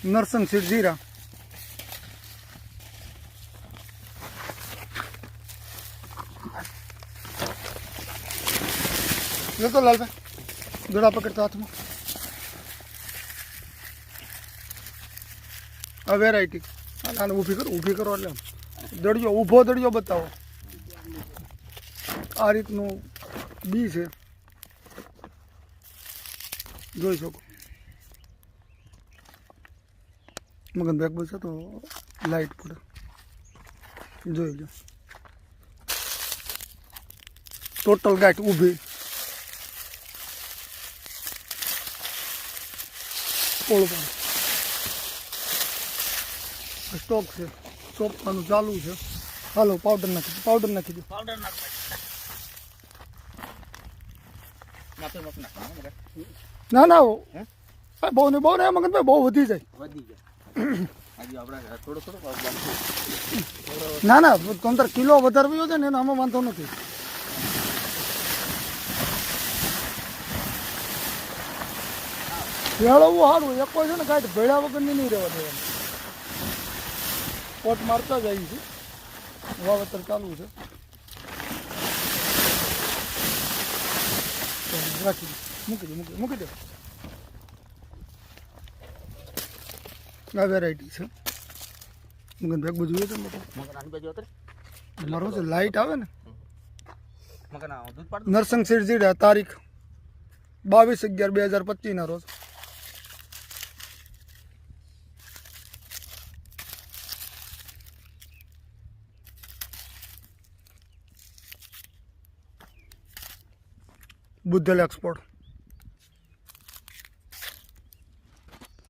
Narasimha seat जीरा ले तो लाल भाई दड़ा पकड़ता हाथ में आ वेरायटी ऊभी करो એટલે દડિયો ઊભો દડિયો બતાવો આ રીતનું બી છે જોઈ શકો મગન બેગ બસ તો લાઈટ પડે જોઈ લો ટોટલ ગાંઠ ઊભી ઓળ પણ સ્ટોક છે ચોપવાનું ચાલુ છે હાલો પાવડર નાખી દો પાવડર નાખ ના ના બહુ ને મગનભાઈ બહુ વધી જાય ના ના તંતર કિલો વધારવી છે ને એનો આમાં વાંધો નથી ભેળવવું સારું એક છે ને કાંઈ ભેળા વગરની નહીં રહેવા દેવાનું પોટ મારતા જાય છે વાવેતર ચાલુ છે રાખી દો મૂકી દો આ વેરાયટી છે મગન બેગ બધું જોઈએ છે મારો છે લાઈટ આવે ને નરસિંહ સીટ જીડા તારીખ 22/11/2025 ના રોજ બુદ્ધેલ એક્સપોર્ટ